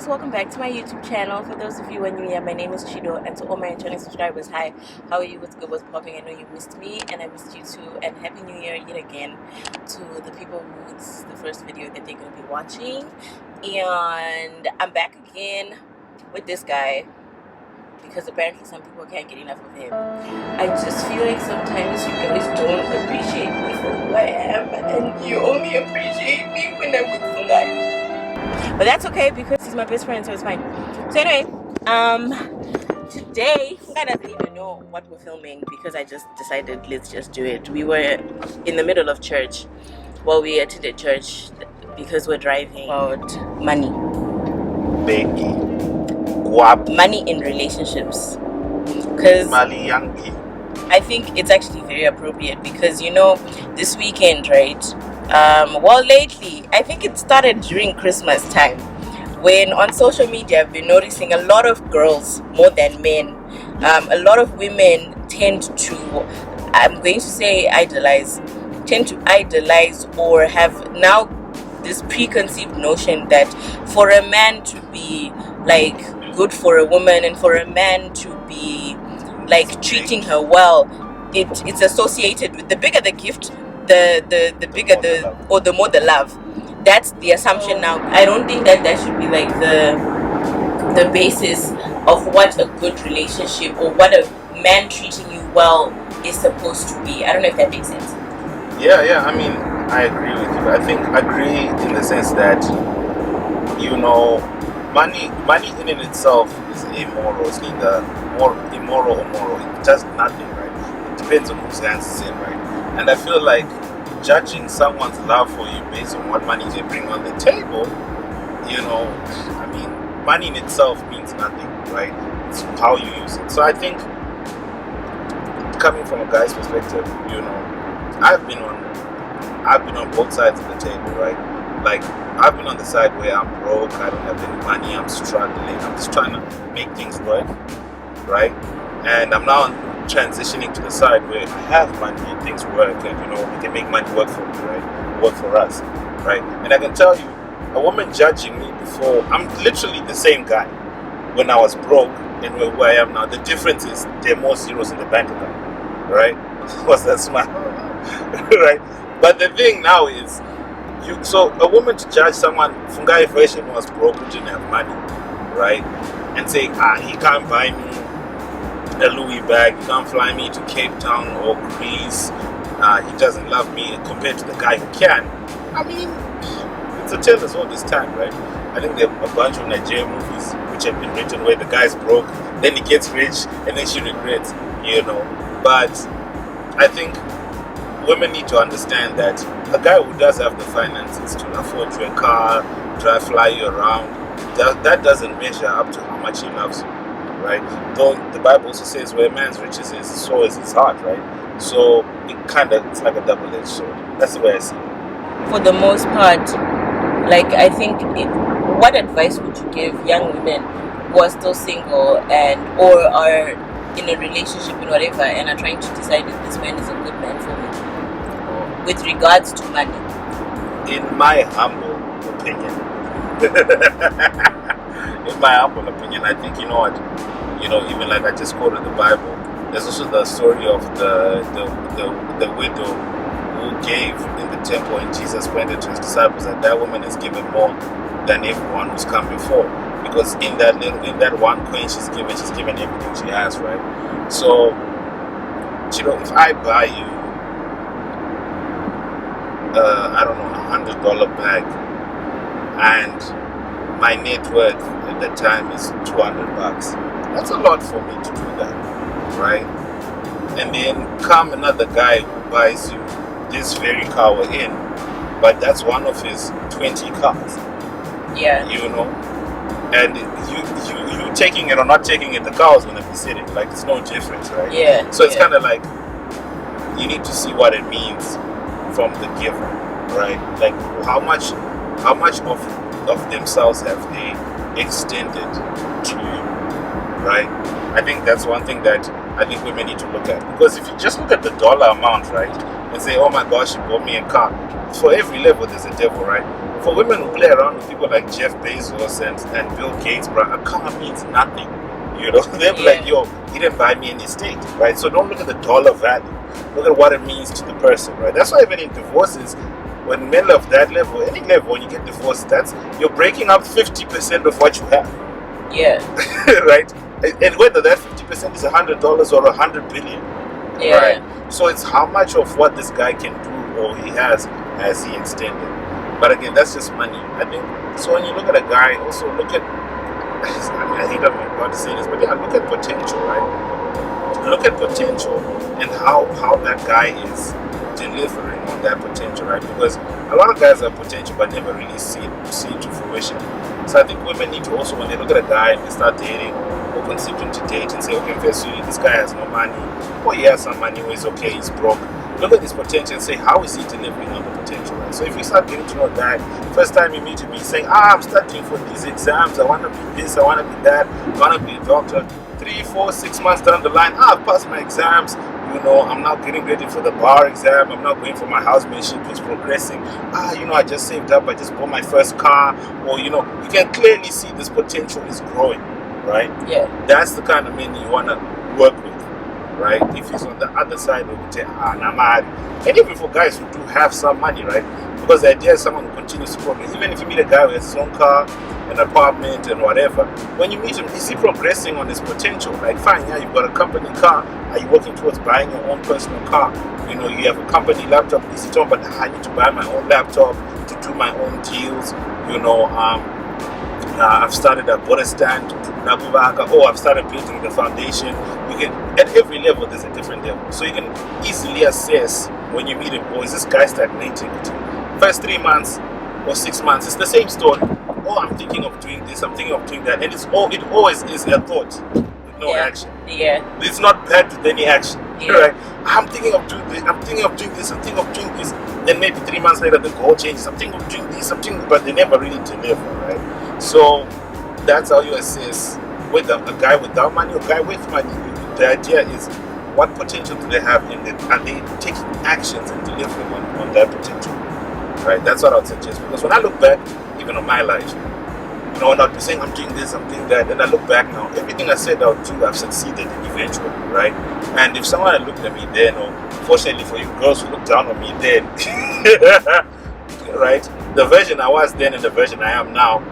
welcome back to my YouTube channel. For those of you who are new here, my name is Chido, and to all my returning subscribers, hi, how are you? What's good? What's popping? I know you missed me, and I missed you too, and Happy New Year yet again to the people who it's the first video that they're going to be watching. And I'm back again with this guy because apparently some people can't get enough of him. I just feel like sometimes you guys don't appreciate me for who I am, and you only appreciate me when I'm with some guy. But that's okay because he's my best friend, so it's fine. So anyway, today I doesn't even know what we're filming because I just decided let's just do it. We were in the middle of church. Well, we attended church because we're driving about money. Becky. Money in relationships. Because I think it's actually very appropriate because this weekend, right? Well, lately, I think it started during Christmas time when on social media I've been noticing a lot of girls more than men. A lot of women tend to, I'm going to say tend to idolize or have now this preconceived notion that for a man to be like good for a woman and for a man to be like treating her well, it's associated with the bigger the gift, the bigger the more the love. That's the assumption now. I don't think that should be like the basis of what a good relationship or what a man treating you well is supposed to be. I don't know if that makes sense. Yeah, I mean, I agree with you. I think agree in the sense that money in itself is amoral. It's neither more immoral or moral. It does nothing, right? It depends on whose hands it's in, right? And I feel like judging someone's love for you based on what money they bring on the table, I mean, money in itself means nothing, right? It's how you use it. So I think, coming from a guy's perspective, I've been on both sides of the table, right? Like, I've been on the side where I'm broke, I don't have any money, I'm struggling, I'm just trying to make things work, right? And I'm now transitioning to the side where I have money and things work, and we can make money work for me, right? Work for us, right? And I can tell you, a woman judging me before, I'm literally the same guy when I was broke and where I am now. The difference is there are more zeros in the bank account, right? What's that smile? Right? But the thing now is, so a woman to judge someone from guy version who was broke, who didn't have money, right? And say, he can't buy me a Louis bag, he can't fly me to Cape Town or Greece, he doesn't love me compared to the guy who can. I mean, it's a tale as old this time, right? I think there are a bunch of Nigerian movies which have been written where the guy's broke, then he gets rich, and then she regrets, But I think women need to understand that a guy who does have the finances to afford you a car, fly you around, that doesn't measure up to how much he loves you, right? Though the Bible also says where a man's riches is, so is his heart, right? So it's like a double-edged sword. That's the way I see it. For the most part, like I think, what advice would you give young women who are still single or are in a relationship and whatever and are trying to decide if this man is a good man for me with regards to money? In my humble opinion, I think even like I just quoted the Bible. There's also the story of the widow who gave in the temple, and Jesus pointed to his disciples that woman has given more than everyone who's come before, because in that one coin she's given everything she has, right? So, if I buy you I don't know, $100 bag, and my net worth at that time is $200. That's a lot for me to do that, right? And then come another guy who buys you this very car we're in, but that's one of his 20 cars. Yeah. And you taking it or not taking it, the car is going to be sitting. Like, it's no difference, right? Yeah. So it's kind of like, you need to see what it means from the giver, right? Like, how much of themselves have they extended to you, right? I think that's one thing that I think women need to look at, because if you just look at the dollar amount, right, and say, oh my gosh, she bought me a car, for every level there's a devil, right? For women who play around with people like Jeff Bezos and Bill Gates, bro, a car means nothing. You know, they're like, yo, he didn't buy me an estate, right? So don't look at the dollar value. Look at what it means to the person, right? That's why even in divorces, when men of that level, any level, when you get divorced, you're breaking up 50% of what you have. Yeah. Right? And whether that 50% is $100 or $100 billion. Yeah. Right? So it's how much of what this guy can do or he has he extended. But again, that's just money. I think so. When you look at a guy, also look at. I hate I'm about to say this, but yeah, look at potential, right? Look at potential and how that guy is delivering on that potential, right? Because a lot of guys have potential but never really see it to fruition. So I think women need to also, when they look at a guy and they start dating, or considering to date and say, okay, this guy has no money, or he has some money, or he's okay, he's broke. Look at this potential and say, how is he delivering on the potential? Right? So if you start getting to know a guy, first time you meet him, he's saying, I'm studying for these exams, I want to be this, I want to be that, I want to be a doctor. 3, 4, 6 months down the line, I've passed my exams, I'm now getting ready for the bar exam, I'm now going for my housemanship, it's progressing. I just saved up, I just bought my first car, or, you can clearly see this potential is growing, right? Yeah. That's the kind of man you want to work with. Right? If he's on the other side, we would say, Namad. And even for guys who do have some money, right? Because the idea is someone who continues to progress. Even if you meet a guy who has his own car, an apartment, and whatever, when you meet him, is he progressing on his potential? Like, fine, yeah, you've got a company car. Are you working towards buying your own personal car? You have a company laptop. Is he talking about, I need to buy my own laptop to do my own deals? I've started a border stand. I've started building the foundation. At every level, there's a different level. So you can easily assess when you meet him, is this guy stagnating? First 3 months or 6 months, it's the same story. I'm thinking of doing this, I'm thinking of doing that. And it always is a thought with no action. Yeah. It's not bad with any action. Yeah. Right? I'm thinking of doing this, I'm thinking of doing this, I'm thinking of doing this. Then maybe 3 months later, the goal changes. I'm thinking of doing this, but they never really deliver, right? So that's how you assess whether a guy without money or a guy with money. The idea is, what potential do they have in it? Are they taking actions and delivering on that potential? Right? That's what I would suggest. Because when I look back, even on my life, when I'd be saying I'm doing this, I'm doing that, and I look back now, everything I said I would do, I've succeeded in eventually, right? And if someone had looked at me then, or fortunately for you girls who look down on me then, right? The version I was then and the version I am now,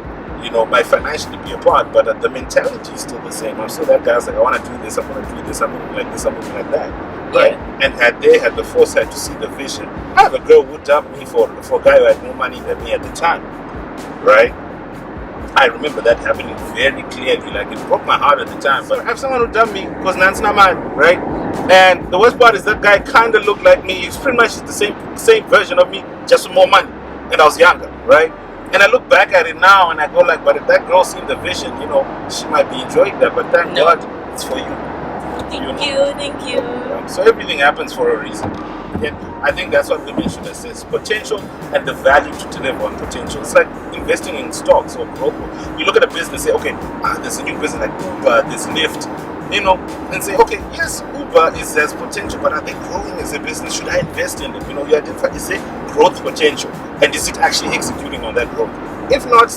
might financially be apart, but the mentality is still the same. I'm still that guy who's like, I want to do this, I'm going to do this, I'm moving like this, I'm moving like that, right? Yeah. And had they had the foresight to see the vision, I have a girl who dumped me for a guy who had more money than me at the time, right? I remember that happening very clearly. Like, it broke my heart at the time. But I have someone who dumped me because Nan's not mine, right? And the worst part is that guy kind of looked like me. He's pretty much the same version of me, just with more money. And I was younger, right? And I look back at it now and I go like, but if that girl seen the vision, she might be enjoying that. But thank God it's for you. Thank you. So everything happens for a reason. Again, I think that's what women should assess: potential and the value to deliver on potential. It's like investing in stocks or growth. You look at a business, say, okay, there's a new business like Uber, there's Lyft, and say, okay, yes, Uber has potential, but are they growing as a business? Should I invest in it? You identify, is it growth potential, and is it actually executing on that growth? If not,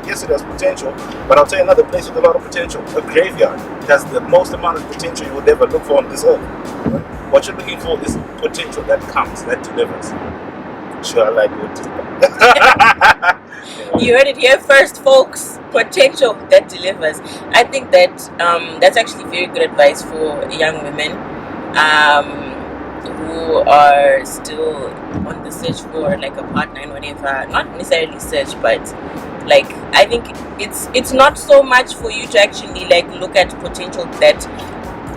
yes, it has potential, but I'll tell you another place with a lot of potential: a graveyard. It has the most amount of potential you would ever look for on this earth. Right? What you're looking for is potential that comes, that delivers. Sure, I like it. You heard it here first, folks. Potential that delivers. I think that that's actually very good advice for young women who are still on the search for like a partner and whatever. Not necessarily search, but like, I think it's not so much for you to actually like look at potential that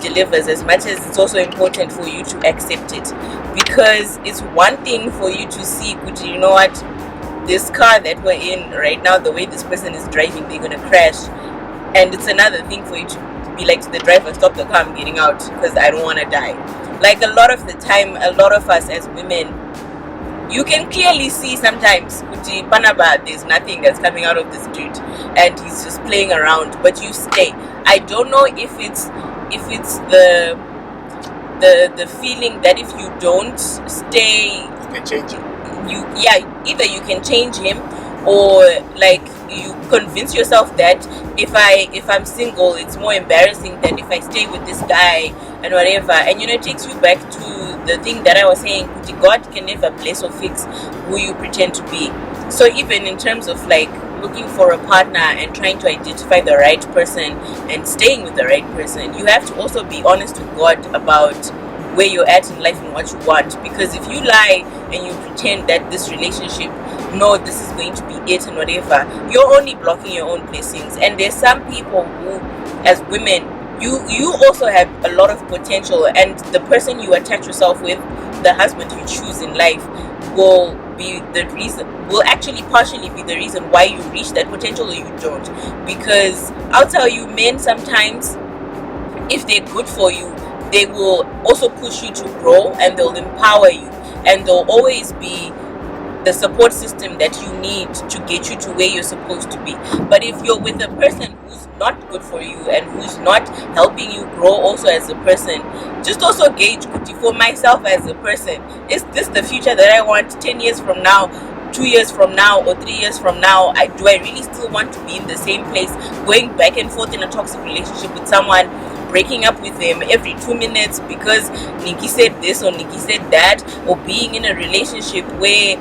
delivers as much as it's also important for you to accept it. Because it's one thing for you to see, you know what, this car that we're in right now, the way this person is driving, they're gonna crash. And it's another thing for you to be like to the driver, stop the car, I'm getting out because I don't want to die. Like, a lot of the time, a lot of us as women, you can clearly see sometimes Panaba, there's nothing that's coming out of this dude and he's just playing around, but you stay. I don't know if it's the feeling that if you don't stay, you can change him. Either you can change him, or like you convince yourself that if I'm single, it's more embarrassing than if I stay with this guy and whatever. And it takes you back to the thing that I was saying, God can never bless or fix who you pretend to be. So even in terms of like looking for a partner and trying to identify the right person and staying with the right person, you have to also be honest with God about where you're at in life and what you want. Because if you lie and you pretend that this relationship, no, this is going to be it and whatever, you're only blocking your own blessings. And there's some people who, as women, you also have a lot of potential, and the person you attach yourself with, the husband you choose in life, will be the reason, will actually partially be the reason why you reach that potential or you don't. Because I'll tell you, men sometimes, if they're good for you, they will also push you to grow, and they'll empower you, and they'll always be the support system that you need to get you to where you're supposed to be. But if you're with a person who's not good for you and who's not helping you grow also as a person, just also gauge, for myself as a person, is this the future that I want 10 years from now, 2 years from now, or 3 years from now? Do I really still want to be in the same place, going back and forth in a toxic relationship with someone, breaking up with them every 2 minutes because Nikki said this or Nikki said that, or being in a relationship where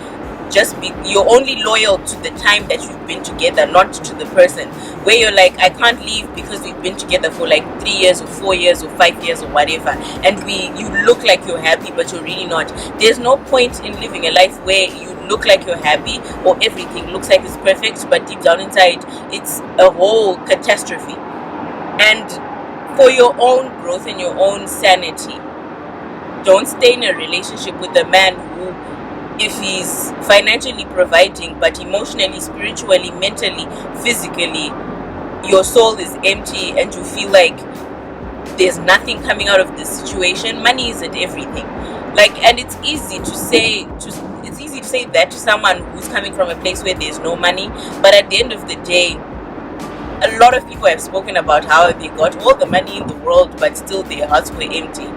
you're only loyal to the time that you've been together, not to the person, where you're like, I can't leave because we've been together for like 3 years or 4 years or 5 years or whatever, and you look like you're happy but you're really not. There's no point in living a life where you look like you're happy or everything looks like it's perfect, but deep down inside it's a whole catastrophe. And for your own growth and your own sanity, don't stay in a relationship with a man who, if he's financially providing but emotionally, spiritually, mentally, physically, your soul is empty and you feel like there's nothing coming out of this situation. Money isn't everything. And it's easy to say that to someone who's coming from a place where there's no money, but at the end of the day, a lot of people have spoken about how they got all the money in the world but still their hearts were empty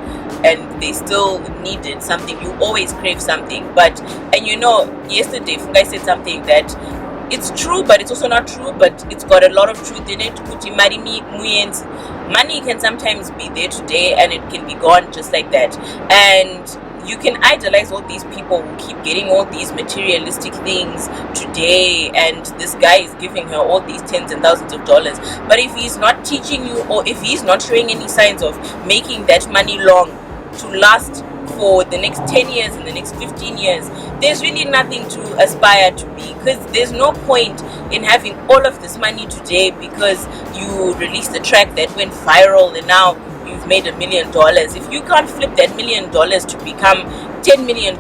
and they still needed something. You always crave something. Yesterday Fungai said something that it's true but it's also not true, but it's got a lot of truth in it. Money can sometimes be there today and it can be gone just like that. And you can idolize all these people who keep getting all these materialistic things today, and this guy is giving her all these tens and thousands of dollars, but if he's not teaching you, or if he's not showing any signs of making that money long to last for the next 10 years and the next 15 years, there's really nothing to aspire to be. Because there's no point in having all of this money today because you released a track that went viral and now you've made $1 million. If you can't flip that $1 million to become $10 million,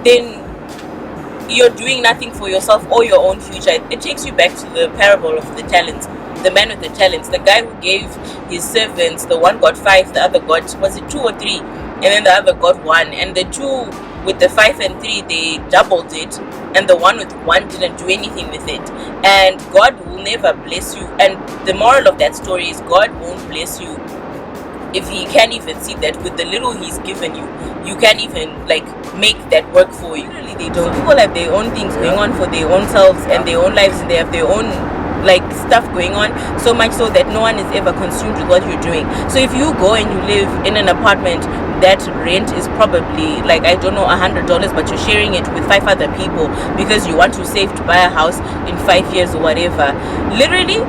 then you're doing nothing for yourself or your own future. It takes you back to the parable of the talents, the man with the talents, the guy who gave his servants, the one got 5, the other got, was it 2 or 3, and then the other got 1, and the 2 with the 5 and 3, they doubled it, and the one with 1 didn't do anything with it. And God will never bless you. And the moral of that story is God won't bless you if he can't even see that with the little he's given you, you can't even make that work for you. Really, they don't. People have their own things going on for their own selves and their own lives, and they have their own stuff going on, so much so that no one is ever consumed with what you're doing. So if you go and you live in an apartment that rent is probably I don't know, $100, but you're sharing it with 5 other people because you want to save to buy a house in 5 years or whatever, literally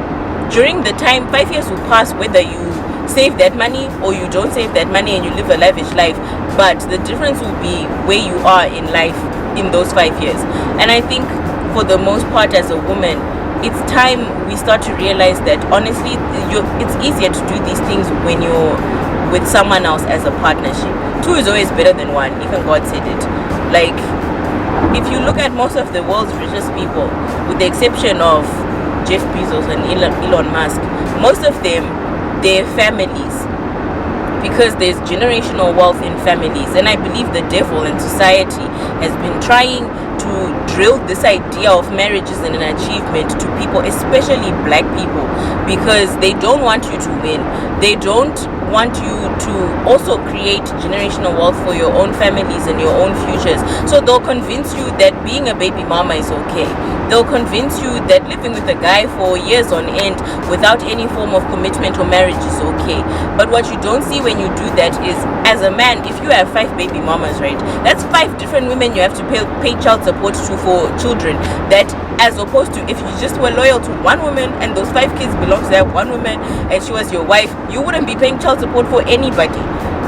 during the time 5 years will pass, whether you save that money or you don't save that money and you live a lavish life, but the difference will be where you are in life in those 5 years. And I think for the most part, as a woman, it's time we start to realize that honestly it's easier to do these things when you're with someone else as a partnership. 2 is always better than 1. Even God said it. If you look at most of the world's richest people, with the exception of Jeff Bezos and Elon Musk, most of them, their families, because there's generational wealth in families. And I believe the devil and society has been trying to drill this idea of marriage as an achievement to people, especially black people, because they don't want you to win. They don't want you to also create generational wealth for your own families and your own futures. So they'll convince you that being a baby mama is okay. They'll convince you that living with a guy for years on end without any form of commitment or marriage is okay. But what you don't see when you do that is, as a man, if you have 5 baby mamas, right, that's 5 different women you have to pay child support to for children. That, as opposed to if you just were loyal to one woman and those 5 kids belong to that one woman and she was your wife, you wouldn't be paying child support for anybody.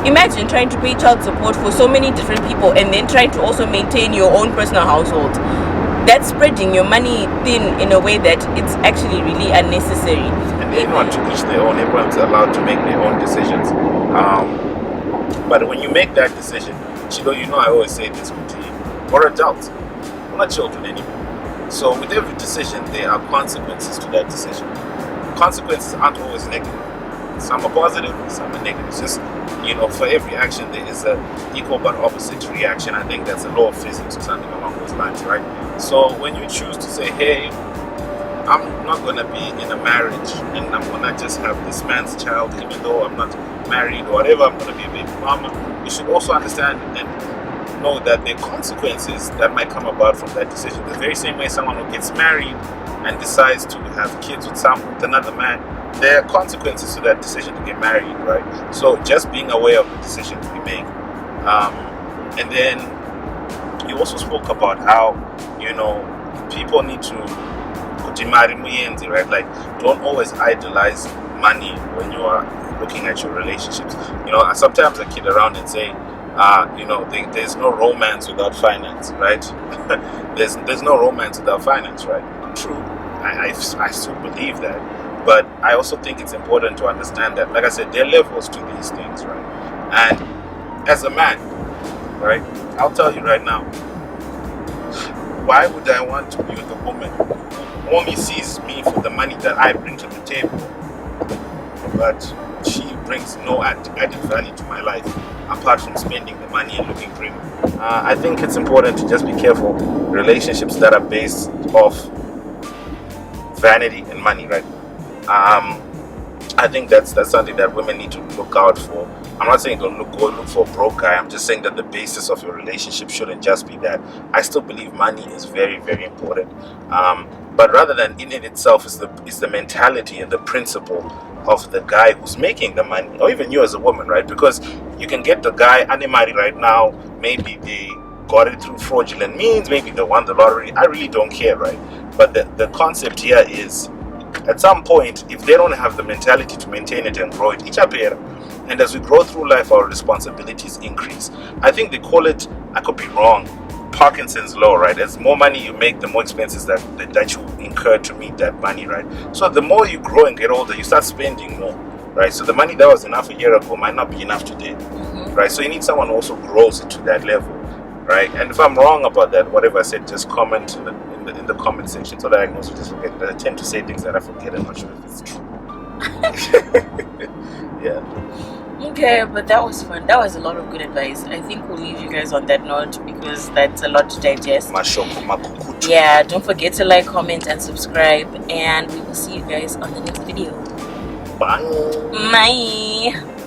Imagine trying to pay child support for so many different people and then trying to also maintain your own personal household. That's spreading your money thin in a way that it's actually really unnecessary. And everyone to each their own. Everyone's allowed to make their own decisions. But when you make that decision, Chido, I always say this with you. We're adults. We're not children anymore. So with every decision, there are consequences to that decision. Consequences aren't always negative. Some are positive, some are negative. It's just, for every action there is a equal but opposite reaction. I think that's a law of physics or something along those lines, right? So when you choose to say, hey, I'm not going to be in a marriage and I'm going to just have this man's child even though I'm not married or whatever, I'm going to be a baby mama, you should also understand and know that there are consequences that might come about from that decision. The very same way someone who gets married and decides to have kids with another man, there are consequences to that decision to get married, right? So just being aware of the decisions we make. And then you also spoke about how, people need to right? Like, don't always idolize money when you are looking at your relationships. Sometimes I kid around and say, there's no romance without finance, right? there's no romance without finance, right? True, I still believe that. But I also think it's important to understand that, like I said, there are levels to these things, right? And as a man, right, I'll tell you right now, why would I want to be with a woman who only sees me for the money that I bring to the table, but she brings no added value to my life apart from spending the money and looking pretty? I think it's important to just be careful. Relationships that are based off vanity and money, right? I think that's something that women need to look out for. I'm not saying go look for a broke guy. I'm just saying that the basis of your relationship shouldn't just be that. I still believe money is very, very important. But rather than in it itself is the mentality and the principle of the guy who's making the money, or even you as a woman, right? Because you can get the guy unmarried right now. Maybe they got it through fraudulent means. Maybe they won the lottery. I really don't care, right? But the concept here is, at some point, if they don't have the mentality to maintain it and grow it, each appear. And as we grow through life, our responsibilities increase. I think they call it, I could be wrong, Parkinson's law, right? As more money you make, the more expenses that you incur to meet that money, right? So the more you grow and get older, you start spending more, right? So the money that was enough a year ago might not be enough today, right? So you need someone who also grows it to that level, right? And if I'm wrong about that, whatever I said, just comment in the comment section so that I can also just forget. I tend to say things that I forget. I'm not sure if it's true. Yeah. Okay, but that was fun. That was a lot of good advice. I think we'll leave you guys on that note because that's a lot to digest. Yeah, don't forget to like, comment, and subscribe. And we will see you guys on the next video. Bye. Bye.